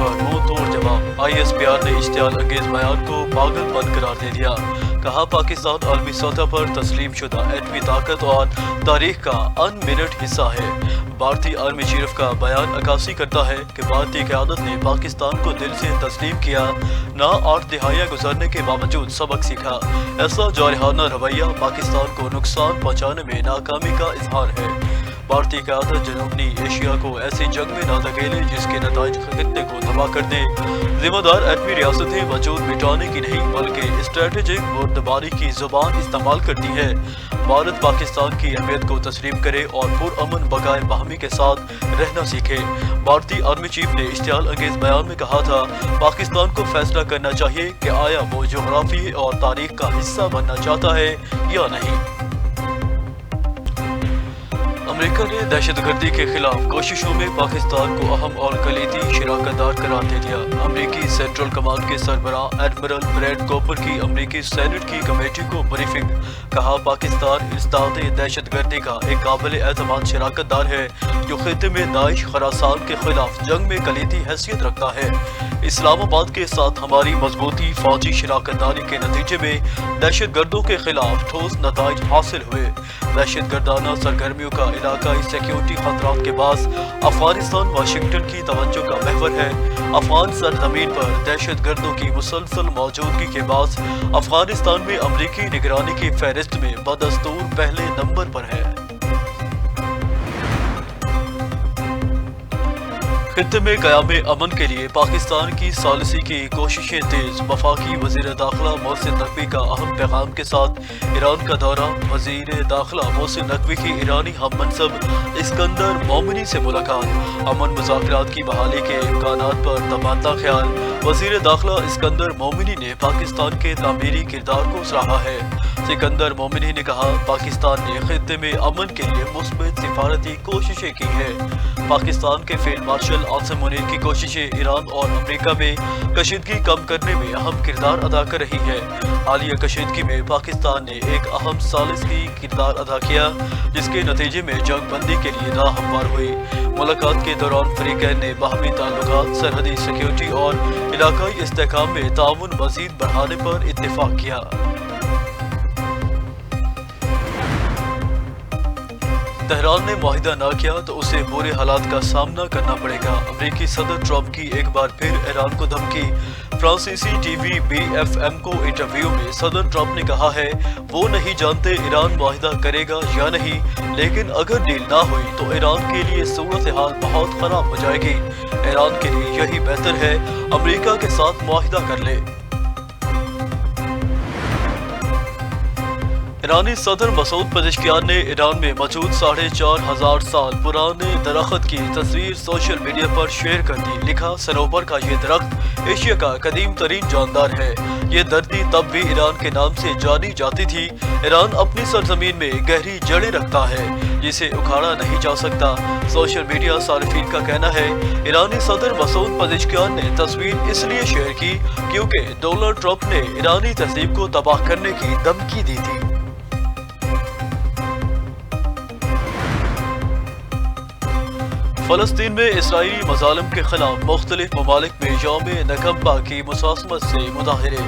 पर मुंह तोड़ जवाब। ISPR ने इश्तियाल अंगेज बयान को पागलपन करार दे दिया। कहा पाकिस्तान आलमी सतह पर तस्लीम शुदा एटमी ताकत और तारीख का अनमिनट हिस्सा है। भारतीय आर्मी चीफ का बयान अक्कासी करता है कि भारतीय क़यादत ने पाकिस्तान को दिल से तस्लीम किया, ना 8 दिहाइयाँ गुजरने के बावजूद सबक सीखा। ऐसा जारहाना रवैया पाकिस्तान को नुकसान पहुँचाने में नाकामी का इजहार है। भारतीय क़यादत जनूबी एशिया को ऐसी जंग में न धकेले जिसके नताइज खित्ते को तबाह कर दे। जिम्मेदार एटमी रियासतें वजूद मिटाने की नहीं बल्कि स्ट्रेटेजिक मुर्दबारी की जुबान इस्तेमाल करती है। भारत पाकिस्तान की अहमियत को तस्लीम करे और पुरअमन बगाए बाहमी के साथ रहना सीखे। भारतीय आर्मी चीफ ने इश्तियाल अंगेज बयान में कहा था, पाकिस्तान को फैसला करना चाहिए कि आया वो जोग्राफी और तारीख का हिस्सा बनना चाहता है या नहीं। अमेरिका ने दहशतगर्दी के खिलाफ कोशिशों में पाकिस्तान को अहम और कलीदी शराकतदार करार दे दिया। अमेरिकी सेंट्रल कमांड के सरबराह एडमिरल ब्रैड कॉपर की अमेरिकी सेनेट की कमेटी को ब्रीफिंग। कहा पाकिस्तान इस्ताद दहशतगर्दी का एक काबिल एतमाद शराकतदार है जो खित्ते में दाइश खरासान के खिलाफ जंग में कलीदी हैसियत रखता है। इस्लामाबाद के साथ हमारी मजबूती फौजी शराकतदारी के नतीजे में दहशतगर्दों के खिलाफ ठोस नताइज हासिल हुए। दहशतगर्दाना सरगर्मियों का इलाकाई सिक्योरिटी खतरात के बास अफगानिस्तान वाशिंगटन की तवज्जो का महवर है। अफगान सरजमीन पर दहशतगर्दों की मुसलसल मौजूदगी के बास अफगानिस्तान में अमरीकी निगरानी की फहरिस्त में बदस्तूर पहले नंबर पर है। खित्ते में क़याम अमन के लिए पाकिस्तान की सालिसी की कोशिशें तेज। वफाकी वज़ीर दाखिला मोहसिन नकवी का अहम पैगाम के साथ ईरान का दौरा। वज़ीर दाखिला मोहसिन नकवी की ईरानी हम मनसब इस्कंदर मोमिनी से मुलाकात। अमन मुज़ाकरात की बहाली के इम्कानात पर तबादला ख्याल। वज़ीर दाखिला इस्कंदर मोमिनी ने पाकिस्तान के तामीरी किरदार को सराहा है। सिकंदर मोमिनी ने कहा, पाकिस्तान ने खित्ते में अमन के लिए मुस्बत सिफारती कोशिशें की हैं। पाकिस्तान के फील्ड मार्शल आसिम मुनीर की कोशिशें ईरान और अमेरिका में कशीदगी कम करने में अहम किरदार अदा कर रही है। हालिया कशीदगी में पाकिस्तान ने एक अहम सालिसी किरदार अदा किया जिसके नतीजे में जंग बंदी के लिए राह हमवार हुई। मुलाकात के दौरान फरीकैन ने बाहमी ताल्लुकात, सरहदी सिक्योरिटी और इलाकाई इस्तेहकाम में ताउन मजीद बढ़ाने पर इत्तेफाक किया। तेहरान ने मुआहिदा न किया तो उसे बुरे हालात का सामना करना पड़ेगा। अमेरिकी सदर ट्रंप की एक बार फिर ईरान को धमकी। फ्रांसीसी टीवी BFM को इंटरव्यू में सदर ट्रंप ने कहा है, वो नहीं जानते ईरान मुआहिदा करेगा या नहीं, लेकिन अगर डील ना हुई तो ईरान के लिए सूरत हाल बहुत खराब हो जाएगी। ईरान के लिए यही बेहतर है अमेरिका के साथ मुआहिदा कर ले। ईरानी सदर मसूद पेज़ेश्कियान ने ईरान में मौजूद 4500 साल पुराने दरख्त की तस्वीर सोशल मीडिया पर शेयर कर दी। लिखा, सनोबर का ये दरख्त एशिया का कदीम तरीन जानदार है। ये धरती तब भी ईरान के नाम से जानी जाती थी। ईरान अपनी सरजमीन में गहरी जड़ें रखता है जिसे उखाड़ा नहीं जा सकता। सोशल मीडिया सारिफीन का कहना है, ईरानी सदर मसूद पेज़ेश्कियान ने तस्वीर इसलिए शेयर की क्योंकि डोनाल्ड ट्रंप ने ईरानी तहजीब को तबाह करने की धमकी दी थी। फ़लस्तीन में इसराइली मज़ालिम के खिलाफ मुख्तलिफ ममालिक में यौम नकम्बा की मुसासमत से मुजाहिरे।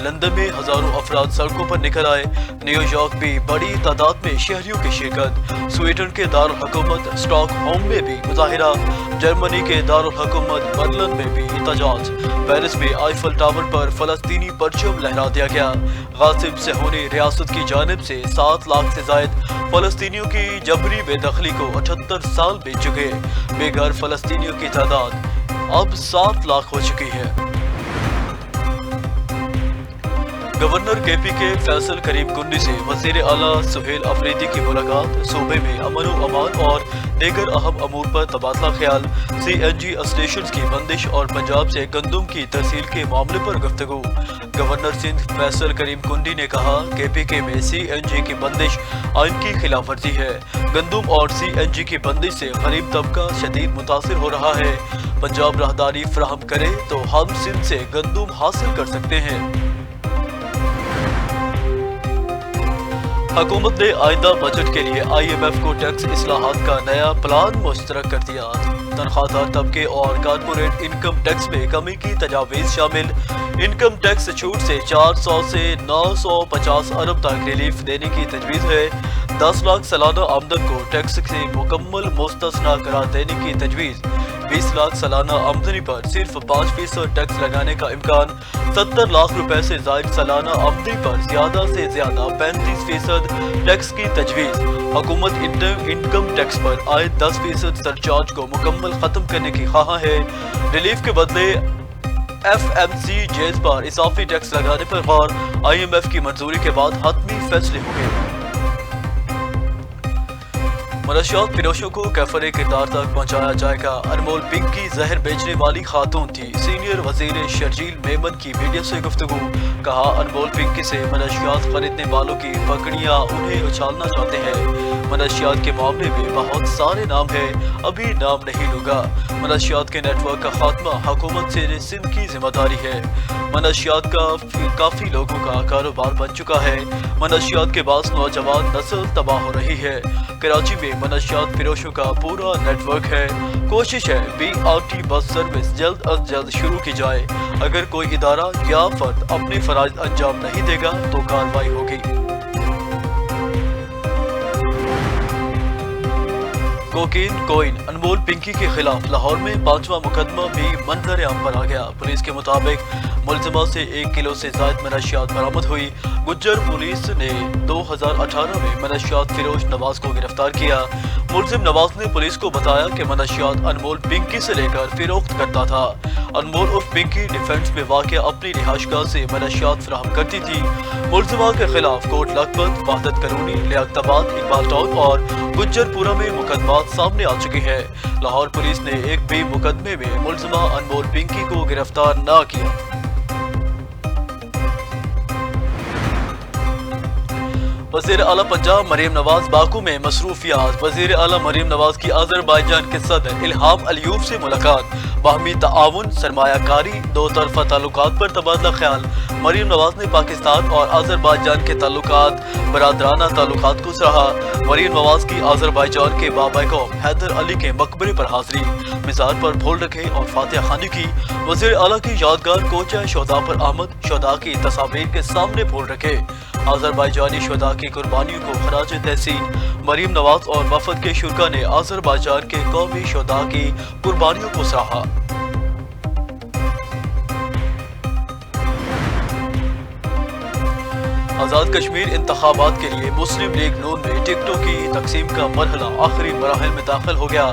लंदन में हज़ारों अफराद सड़कों पर निकल आए। न्यूयॉर्क भी बड़ी तादाद में शहरियों की शिरकत। स्वीडन के दारुल हुकूमत स्टॉकहोम में भी मुजाहिरा। जर्मनी के दारुल हुकूमत बर्लिन में भी एहतजाज। पेरिस में आईफल टावर पर फ़लस्तीनी परचम लहरा दिया गया। गासिब सेहूनी रियासत की जानिब से 7 लाख से जायद फ़लस्तीनियों की जबरी बेदखली को 78 साल बीत चुके। बेघर फ़लस्तीनियों की तादाद अब 7 लाख हो चुकी है। गवर्नर KP के फैसल करीम कुंडी से वज़ीर आला सुहेल अफरीदी की मुलाकात। सूबे में अमन व अमान और दीगर अहम अमूर पर तबादला ख्याल। CNG स्टेशन की बंदिश और पंजाब से गंदम की तहसील के मामले पर गुफ्तगू। गवर्नर सिंध फैसल करीम कुंडी ने कहा, KPK में CNG की बंदिश आइन की खिलाफ वर्जी है। गंदम और CNG की बंदिश से गरीब तबका शदीद मुतासिर हो रहा है। पंजाब राहदारी फराहम करे तो हम सिंध से गंदम हासिल कर सकते हैं। हुकूमत ने आइंदा बजट के लिए IMF को टैक्स इस्लाहात का नया प्लान मुस्तरक कर दिया। तनख्वाहदार तबके और कारपोरेट इनकम टैक्स में कमी की तजावीज़ शामिल। इनकम टैक्स छूट से 400 से 950 अरब तक रिलीफ देने की तजवीज़ है। 10 लाख सालाना आमदन को टैक्स से मुकम्मल मुस्तस्ना करार देने की तजवीज़। 20 लाख सालाना आमदनी पर सिर्फ 5% टैक्स लगाने का इम्कान। 70 लाख रुपए से जायद सालाना आमदनी पर ज्यादा से ज्यादा 35% टैक्स की तजवीज़। हुकूमत इनकम टैक्स पर आए 10% सरचार्ज को मुकम्मल खत्म करने की ख्वाह है। रिलीफ के बदले FMCGs पर इजाफी टैक्स लगाने पर गौर। IMF की मंजूरी के बाद हतमी फैसले होंगे। मनशियात फिरोशों को कैफरे किरदार तक पहुँचाया जाएगा। अनमोल पिंक की जहर बेचने वाली खातून थी। सीनियर वजीर शर्जील मेमन की मीडिया से गुफ्तगू। कहा, अनमोल पिंक से मनशियात खरीदने वालों की पकड़ियाँ उन्हें उछालना चाहते हैं। मनशियात के मामले में बहुत सारे नाम हैं, अभी नाम नहीं लूँगा। मनशियात के नेटवर्क का खात्मा हुकूमत से सिंध की जिम्मेदारी है। मनशियात का काफ़ी लोगों का कारोबार बन चुका है। मनशियात के बाद नौजवान नस्ल तबाह हो रही है। कराची में मनशियात फिरोशों का पूरा नेटवर्क है। कोशिश है BRT बस सर्विस जल्द अज जल्द शुरू की जाए। अगर कोई इदारा या फर्द अपने फराइज अंजाम नहीं देगा तो कार्रवाई होगी। कोइन अनमोल पिंकी के खिलाफ लाहौर में 5वां मुकदमा भी मंजर आम पर आ गया। पुलिस के मुताबिक मुलजिमा से 1 किलो से ज्यादा मनशियात बरामद हुई। गुज्जर पुलिस ने 2018 में मनशियात फिरोश नवाज को गिरफ्तार किया। मुलजिम नवाज ने पुलिस को बताया कि मनशियात अनमोल पिंकी से लेकर फिरोख्त करता था। अनमोल उर्फ पिंकी डिफेंस में वाक़या अपनी रिहाइशगाह से मनशियात फराहम करती थी। मुलजिमा के खिलाफ कोट लखपत, वहदत करूनी, लियाकताबाद, इकबाल टाउन और गुज्जरपुरा में मुकदमात सामने आ चुके हैं। लाहौर पुलिस ने एक भी मुकदमे में मुलजिमा अनमोल पिंकी को गिरफ्तार न किया। वज़ीर आला पंजाब मरीम नवाज बाकू में मसरूफियात। वज़ीर आला मरीम नवाज की आज़रबाईजान के सदर इल्हाम अलियूब से मुलाकात। बाहमी ताआवुन, सरमायाकारी, दो तरफा ताल्लुकात पर तबादला ख्याल। मरीम नवाज ने पाकिस्तान और आज़रबाईजान के ताल्लुकात, बरादराना ताल्लुकात को सराहा। मरीम नवाज की आज़रबाईजान के बाबा कौम हैदर अली के मकबरे पर हाजिरी। मिज़ार पर फूल रखे और फातिहा खानी की। वज़ीर आला की यादगार कोचा शोदा पर आमद। शोदा की तस्वीर के सामने फूल रखे। आज़रबाईजानी शोदा की कुर्बानियों को खराज तहसीन। मरीम नवाज और वफद के शुरा ने आज़रबाईजान के कौमी शोदा की कुर्बानियों को सराहा। आज़ाद कश्मीर इंतखाबात के लिए मुस्लिम लीग नून में टिकटों की तकसीम का मरहला आखिरी मराहल में दाखिल हो गया।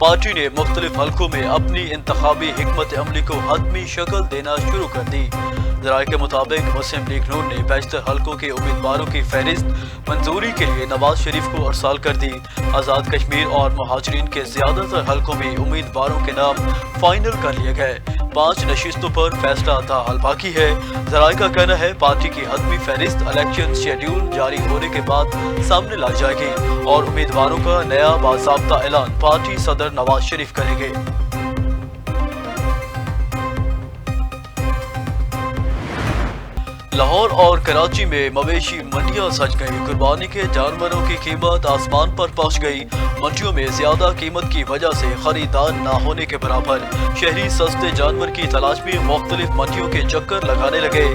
पार्टी ने मुख्तलिफ हलकों में अपनी इंतखाबी हिकमत अमली को हतमी शक्ल देना शुरू कर दी। ज़राए के मुताबिक मुस्लिम लीग नून ने बेशतर हलकों के उम्मीदवारों की फहरिस्त मंजूरी के लिए नवाज शरीफ को अरसाल कर दी। आज़ाद कश्मीर और मुहाजिरीन के ज़्यादातर हलकों में उम्मीदवारों के नाम फाइनल कर लिए गए। 5 नशिस्तों पर फैसला ताहाल बाकी है। ज़राए का कहना है पार्टी की हतमी फहरिस्त इलेक्शन शेड्यूल जारी होने के बाद सामने लाई जाएगी और उम्मीदवारों का नया बाज़ाब्ता ऐलान पार्टी सदर नवाज शरीफ करेंगे। लाहौर और कराची में मवेशी मंडियां सज गई। कुर्बानी के जानवरों की कीमत आसमान पर पहुंच गई। मंडियों में ज्यादा कीमत की वजह से खरीदार न होने के बराबर। शहरी सस्ते जानवर की तलाश में मुख्तलिफ मंडियों के चक्कर लगाने लगे।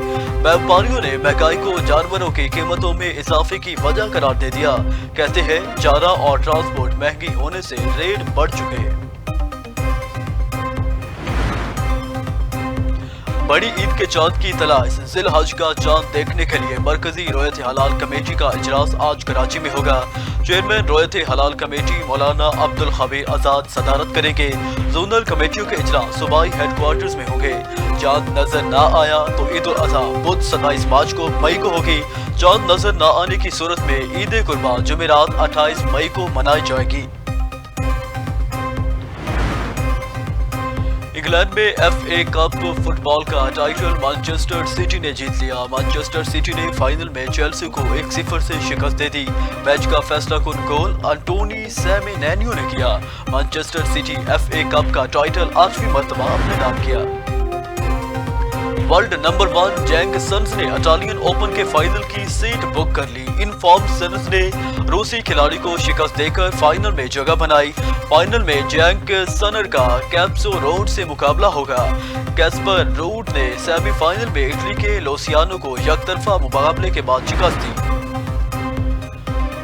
व्यापारियों ने महंगाई को जानवरों की कीमतों में इजाफे की वजह करार दे दिया। कहते हैं चारा और ट्रांसपोर्ट महंगी होने से रेट बढ़ चुके हैं। बड़ी ईद के चांद की तलाश। जिल हज का चांद देखने के लिए मरकजी रोयत हलाल कमेटी का इजलास आज कराची में होगा। चेयरमैन रोयत हलाल कमेटी मौलाना अब्दुल खबीर आजाद सदारत करेंगे। जोनल कमेटियों के इजलास सूबाई हेडक्वार्टर्स में होंगे। चांद नजर न आया तो ईद उल अजहा बुध 27 मार्च को मई को होगी। चांद नजर न आने की सूरत में ईद कुर्बान जुमेरात 28 मई को मनाई जाएगी। इंग्लैंड में FA कप फुटबॉल का टाइटल मैनचेस्टर सिटी ने जीत लिया। मैनचेस्टर सिटी ने फाइनल में चेल्सी को 1-0 से शिकस्त दे दी। मैच का फैसला कुन गोल एंटोनी सेमेन्यो ने किया। मैनचेस्टर सिटी FA कप का टाइटल 8वीं मर्तबा अपने नाम किया। वर्ल्ड नंबर 1 जैंग सन्स ने इटालियन ओपन के फाइनल की सीट बुक कर ली। इन फॉर्म सन्स ने रूसी खिलाड़ी को शिकस्त देकर फाइनल में जगह बनाई। फाइनल में जैंग सनर का कैप्सो रोड से मुकाबला होगा। कैस्पर रूड ने सेमीफाइनल में इटली के लोसियानो को यकतरफा मुकाबले के बाद शिकस्त दी।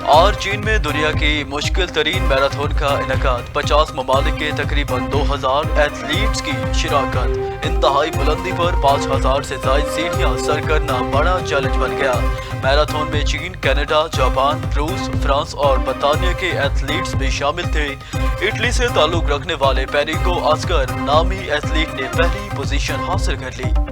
और चीन में दुनिया की मुश्किल तरीन मैराथन का इनकाद, 50 ममालिक के तकरीबन 2000 एथलीट्स की शिराकत। इंतहाई बुलंदी पर 5000 से ज्यादा सीढ़ियां सर करना बड़ा चैलेंज बन गया। मैराथन में चीन, कनाडा, जापान, रूस, फ्रांस और बर्तानिया के एथलीट्स भी शामिल थे। इटली से ताल्लुक रखने वाले पेरिको आस्कर नामी एथलीट ने पहली पोजीशन हासिल कर ली।